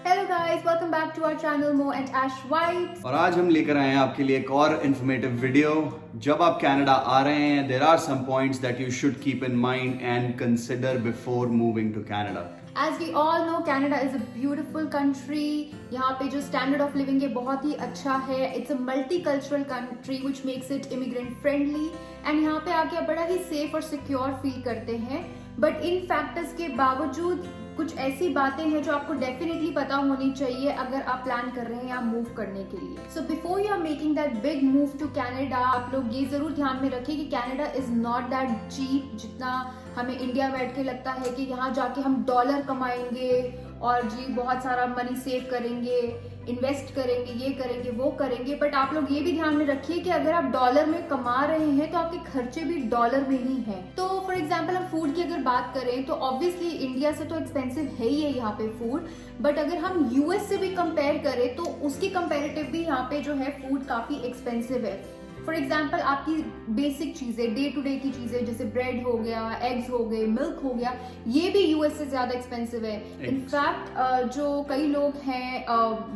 Hello guys, welcome back to our channel Mo and Ash White. और आज हम लेकर आए हैं आपके लिए एक और इन्फॉर्मेटिव वीडियो। जब आप कनाडा आ रहे हैं, there are some points that you should keep in mind and consider before moving to Canada. As we all know, Canada is a beautiful country. यहाँ पे जो standard of living है बहुत ही अच्छा है. It's a multicultural country which makes it immigrant friendly. And यहाँ पे आके आप बड़ा ही safe और secure feel करते हैं. But इन factors के बावजूद कुछ ऐसी बातें हैं जो आपको डेफिनेटली पता होनी चाहिए अगर आप प्लान कर रहे हैं यहाँ मूव करने के लिए। So before you are making that big move to Canada, आप लोग ये जरूर ध्यान में रखिए कि Canada is not that cheap जितना हमें इंडिया में बैठ के लगता है कि यहाँ जाके हम डॉलर कमाएंगे और जी बहुत सारा मनी सेव करेंगे, इन्वेस्ट करेंगे, ये करेंगे, वो करेंगे। बट आप लोग ये भी ध्यान में रखिए कि अगर आप डॉलर में कमा रहे हैं तो आपके खर्चे भी डॉलर में ही हैं। तो फॉर एग्जांपल हम फूड की अगर बात करें तो ऑब्वियसली इंडिया से तो एक्सपेंसिव है ही है यहाँ पे फूड, बट अगर हम यूएस से भी कंपेयर करें तो उसकी कंपेरेटिव भी यहाँ पे जो है फूड काफी एक्सपेंसिव है। फॉर एग्जाम्पल आपकी बेसिक चीजें, डे टू डे की चीजें जैसे ब्रेड हो गया, एग्स हो गए, मिल्क हो गया, ये भी यूएस से ज्यादा एक्सपेंसिव है। इनफैक्ट जो कई लोग हैं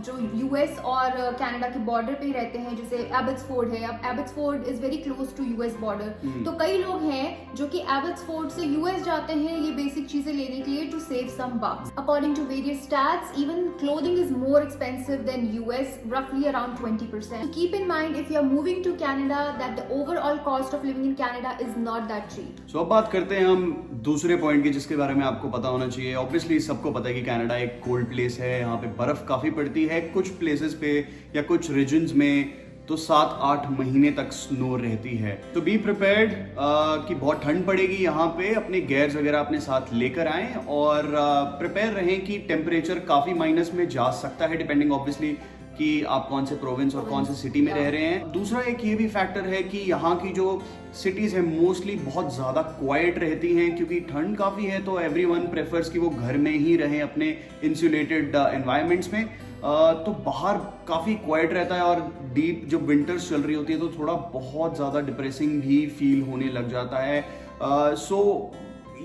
जो यूएस और कनाडा के बॉर्डर पे ही रहते हैं, जैसे एबट्सफोर्ड है, अब Abbotsford is very close to US border, तो कई लोग हैं जो कि एबट्सफोर्ड से यूएस जाते हैं ये बेसिक चीजें लेने के लिए to save some bucks. According to various stats, even clothing is more expensive than US, रफली around 20%. Keep in mind if you are moving to Canada that the overall cost of living in Canada is not that cheap. So, अब बात करते हैं हम दूसरे point की जिसके बारे में आपको पता होना चाहिए। ऑब्वियसली सबको पता है कि कनाडा एक कोल्ड प्लेस है, यहाँ पे बर्फ काफी पड़ती है, कुछ प्लेसेस पे या कुछ रीजन्स में तो 7-8 महीने तक स्नो रहती है। तो बी प्रिपेयर्ड कि बहुत ठंड पड़ेगी यहाँ पे, अपने गेयर्स वगैरह अपने साथ लेकर आएं और प्रिपेयर रहें कि टेम्परेचर काफी माइनस में जा सकता है, डिपेंडिंग ऑब्वियसली कि आप कौन से प्रोविंस और कौन से सिटी में रह रहे हैं। दूसरा एक ये भी फैक्टर है कि यहाँ की जो सिटीज है मोस्टली बहुत ज्यादा क्वाइट रहती हैं, क्योंकि ठंड काफी है तो एवरीवन प्रेफर्स कि वो घर में ही रहें अपने इंसुलेटेड एनवायरनमेंट्स में। तो बाहर काफी क्वाइट रहता है और डीप जो विंटर्स चल रही होती है तो थोड़ा बहुत ज्यादा डिप्रेसिंग भी फील होने लग जाता है। सो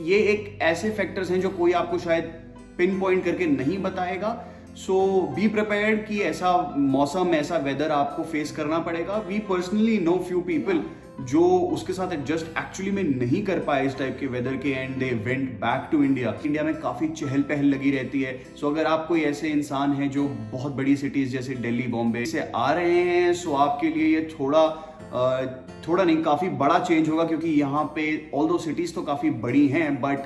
ये एक ऐसे फैक्टर्स हैं जो कोई आपको शायद पिन पॉइंट करके नहीं बताएगा। सो बी प्रिपेयर्ड कि ऐसा मौसम, ऐसा वेदर आपको फेस करना पड़ेगा। We personally know few people जो उसके साथ एडजस्ट एक्चुअली में नहीं कर पाए इस टाइप के वेदर के, and they went back to India. India में काफ़ी चहल पहल लगी रहती है। सो अगर आप कोई ऐसे इंसान हैं जो बहुत बड़ी सिटीज़ जैसे दिल्ली, बॉम्बे से आ रहे हैं, सो आपके लिए ये थोड़ा नहीं काफ़ी बड़ा चेंज होगा, क्योंकि यहाँ पे ऑल्दो सिटीज़ तो काफ़ी बड़ी हैं बट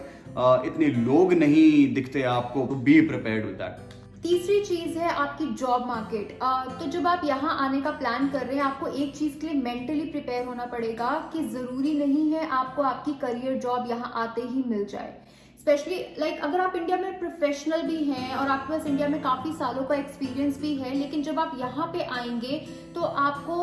इतने लोग नहीं दिखते आपको। Be prepared with that. तीसरी चीज है आपकी जॉब मार्केट। तो जब आप यहाँ आने का प्लान कर रहे हैं, आपको एक चीज के लिए मेंटली प्रिपेयर होना पड़ेगा कि जरूरी नहीं है आपको आपकी करियर जॉब यहाँ आते ही मिल जाए। स्पेशली लाइक अगर आप इंडिया में प्रोफेशनल भी हैं और आपके पास इंडिया में काफी सालों का एक्सपीरियंस भी है, लेकिन जब आप यहाँ पे आएंगे तो आपको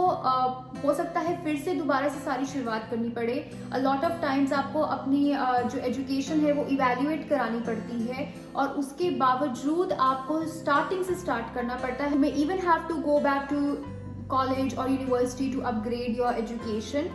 हो सकता है फिर से दोबारा से सारी शुरुआत करनी पड़े। अ लॉट ऑफ टाइम्स आपको अपनी जो एजुकेशन है वो इवेल्युएट करानी पड़ती है और उसके बावजूद आपको स्टार्टिंग से स्टार्ट करना पड़ता है। May even have to go back to college और university to upgrade your education.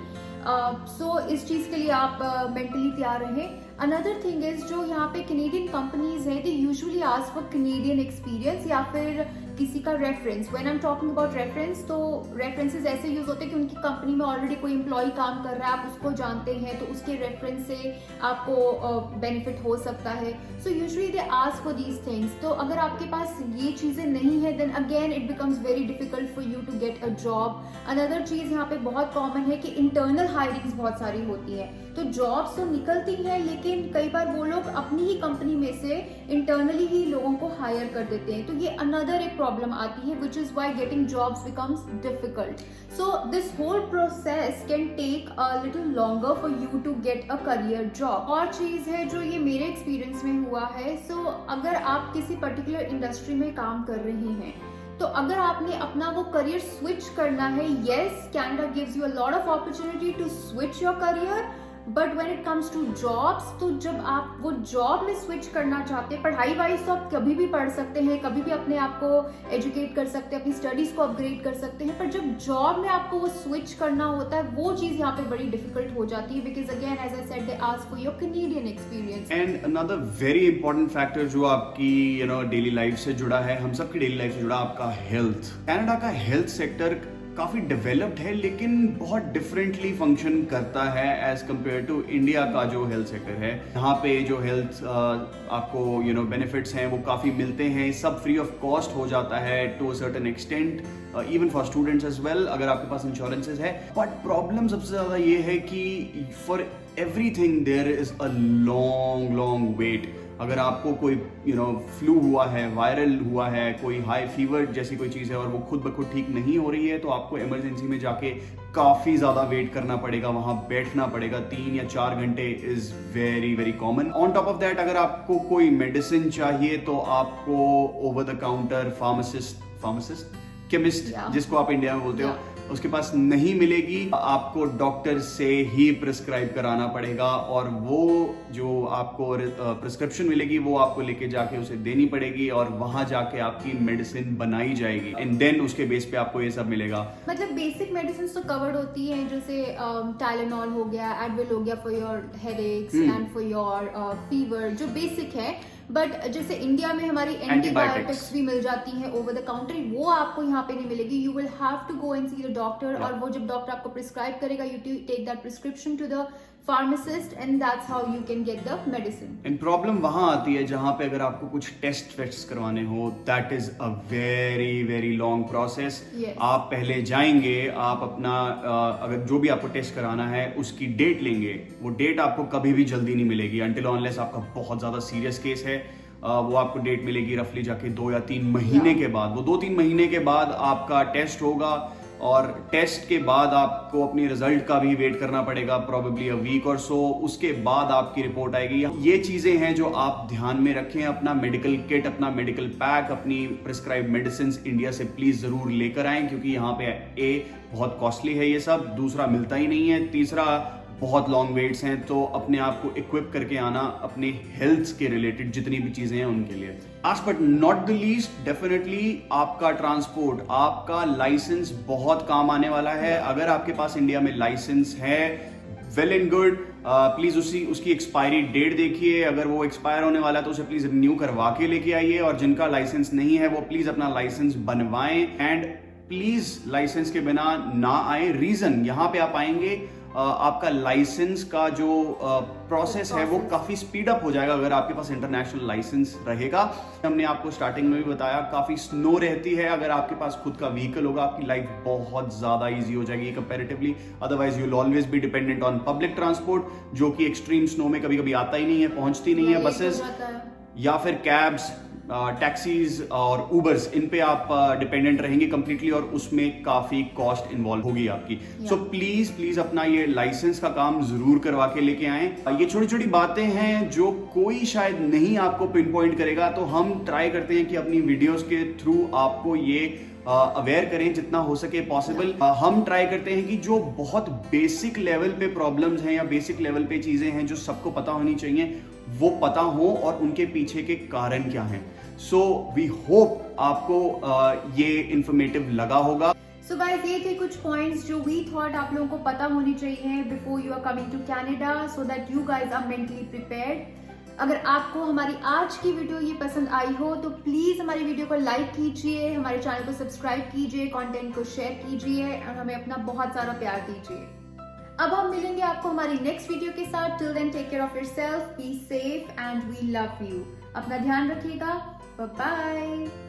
So इस चीज के लिए आप मेंटली तैयार रहें। अनदर थिंग इज जो यहाँ पे कैनेडियन कंपनीज हैं, they usually ask for Canadian experience या फिर किसी का reference. When I am talking about reference, तो रेफरेंसेस ऐसे यूज होते हैं कि उनकी कंपनी में ऑलरेडी कोई एम्प्लॉय काम कर रहा है, आप उसको जानते हैं, तो उसके रेफरेंस से आपको बेनिफिट हो सकता है। So usually they ask for these things. तो अगर आपके पास ये चीजें नहीं है, then again it becomes very difficult for you to get a job. Another चीज यहाँ पे बहुत कॉमन है कि इंटरनल हायरिंग्स बहुत सारी होती है, तो जॉब्स तो निकलती है लेकिन कई बार वो लोग अपनी ही कंपनी में से इंटरनली ही लोगों को हायर कर देते हैं। तो ये अनदर एक प्रॉब्लम आती है, which is why getting jobs becomes difficult. So this whole process can take a little longer for you to get a career job. और चीज है जो ये मेरे एक्सपीरियंस में हुआ है, सो अगर आप किसी पर्टिकुलर इंडस्ट्री में काम कर रहे हैं तो अगर आपने अपना वो करियर स्विच करना है, yes Canada gives you a lot of opportunity to switch your career, but when it comes to jobs, तो जब आप वो जॉब में स्विच करना चाहते हैं, पढ़ाई वाइज तो आप कभी भी पढ़ सकते हैं, कभी भी अपने आप को एजुकेट कर सकते हैं, अपनी स्टडीज को अपग्रेड कर सकते हैं, पर जब जॉब में आपको वो स्विच करना होता है, वो चीज यहाँ पे बड़ी डिफिकल्ट हो जाती है, because again as I said they ask for your Canadian experience. And another very important factor जो आपकी डेली लाइफ से जुड़ा है, हम सबकी डेली लाइफ से जुड़ा, आपका हेल्थ। कनाडा का हेल्थ सेक्टर काफ़ी डेवलप्ड है, लेकिन बहुत डिफरेंटली फंक्शन करता है एज कम्पेयर टू इंडिया का जो हेल्थ सेक्टर है। यहाँ पे जो हेल्थ आपको बेनिफिट्स हैं वो काफ़ी मिलते हैं, सब फ्री ऑफ कॉस्ट हो जाता है to a certain extent, even for students as well, अगर आपके पास इंश्योरेंसेज है। बट प्रॉब्लम सबसे ज़्यादा ये है कि for everything there is a long long wait. अगर आपको कोई फ्लू हुआ है, वायरल हुआ है, कोई हाई फीवर जैसी कोई चीज़ है और वो खुद ब खुद ठीक नहीं हो रही है, तो आपको इमरजेंसी में जाके काफ़ी ज़्यादा वेट करना पड़ेगा, वहाँ बैठना पड़ेगा 3 या 4 घंटे is very very common. On top of that, अगर आपको कोई मेडिसिन चाहिए तो आपको over the counter pharmacist chemist जिसको आप इंडिया में बोलते हो, उसके पास नहीं मिलेगी, आपको डॉक्टर से ही प्रिस्क्राइब कराना पड़ेगा, और वो जो आपको प्रिस्क्रिप्शन मिलेगी वो आपको लेके जाके उसे देनी पड़ेगी, और वहां जाके आपकी मेडिसिन बनाई जाएगी, एंड देन उसके बेस पे आपको ये सब मिलेगा। मतलब बेसिक मेडिसिन तो कवर्ड होती है, जैसे टाइलेनॉल हो गया, एडविल हो गया for your headaches and for your fever, जो बेसिक है। बट जैसे इंडिया में हमारी एंटीबायोटिक्स भी मिल जाती हैं ओवर द काउंटर, वो आपको यहाँ पे नहीं मिलेगी। You will have to go and see the doctor, और वो जब डॉक्टर आपको प्रिस्क्राइब करेगा, you take that prescription to the pharmacist and that's how you can get the medicine. And problem वहां आती है जहां पे अगर आपको कुछ टेस्ट करवाने हो, that is a very very long process. आप पहले जाएंगे, आप अपना अगर जो भी आपको टेस्ट कराना है उसकी डेट लेंगे, वो डेट आपको कभी भी जल्दी नहीं मिलेगी अनटिल अनलेस आपका बहुत ज्यादा सीरियस केस है। वो आपको डेट मिलेगी रफली जाके 2 या 3 महीने के बाद। वो 2-3 महीने के बाद आपका टेस्ट होगा, और टेस्ट के बाद आपको अपनी रिजल्ट का भी वेट करना पड़ेगा, प्रोबेबली अ वीक और सो। उसके बाद आपकी रिपोर्ट आएगी। ये चीजें हैं जो आप ध्यान में रखें। अपना मेडिकल किट, अपना मेडिकल पैक, अपनी प्रिस्क्राइब मेडिसिन इंडिया से प्लीज जरूर लेकर आएं, क्योंकि यहाँ पे बहुत कॉस्टली है ये सब, दूसरा मिलता ही नहीं है, तीसरा बहुत लॉन्ग वेट्स हैं। तो अपने आप को इक्विप करके आना अपने हेल्थ के रिलेटेड जितनी भी चीजें हैं उनके लिए। Last but not the least, definitely आपका ट्रांसपोर्ट, आपका लाइसेंस बहुत काम आने वाला है। अगर आपके पास इंडिया में लाइसेंस है, वेल एंड गुड, प्लीज उसकी एक्सपायरी डेट देखिए। अगर वो एक्सपायर होने वाला है तो उसे प्लीज रिन्यू करवा के लेके आइए, और जिनका लाइसेंस नहीं है वो प्लीज अपना लाइसेंस बनवाएं, एंड प्लीज लाइसेंस के बिना ना आए। रीजन, यहाँ पे आप आएंगे, आपका लाइसेंस का जो प्रोसेस है वो काफी स्पीड अप हो जाएगा अगर आपके पास इंटरनेशनल लाइसेंस रहेगा। हमने आपको स्टार्टिंग में भी बताया, काफी स्नो रहती है, अगर आपके पास खुद का व्हीकल होगा आपकी लाइफ बहुत ज्यादा इजी हो जाएगी comparatively. Otherwise you will always be dependent on public transport, जो कि एक्सट्रीम स्नो में कभी कभी आता ही नहीं है, पहुंचती नहीं है बसेस, या फिर कैब्स, टैक्सीज और उबर्स, इन पे आप डिपेंडेंट रहेंगे कंप्लीटली, और उसमें काफी कॉस्ट इन्वॉल्व होगी आपकी। सो प्लीज अपना ये लाइसेंस का काम जरूर करवा के लेके आएं। ये छोटी छोटी बातें हैं जो कोई शायद नहीं आपको पिन पॉइंट करेगा, तो हम ट्राई करते हैं कि अपनी वीडियोस के थ्रू आपको ये अवेयर करें जितना हो सके पॉसिबल। हम ट्राई करते हैं कि जो बहुत बेसिक लेवल पे प्रॉब्लम्स हैं या बेसिक लेवल पे चीजें हैं जो सबको पता होनी चाहिए, वो पता हो और उनके पीछे के कारण क्या हैं। सो वी होप आपको ये इंफॉर्मेटिव लगा होगा। सो गाइस, ये थे कुछ पॉइंट्स जो वी थॉट आप लोगों को पता होनी चाहिए before you are coming to Canada, so that you guys are mentally prepared. अगर आपको हमारी आज की वीडियो ये पसंद आई हो तो प्लीज हमारी वीडियो को लाइक कीजिए, हमारे चैनल को सब्सक्राइब कीजिए, कंटेंट को शेयर कीजिए और हमें अपना बहुत सारा प्यार दीजिए। अब हम मिलेंगे आपको हमारी नेक्स्ट वीडियो के साथ। Till then take care of yourself, be safe and we love you. अपना ध्यान रखिएगा। Bye bye.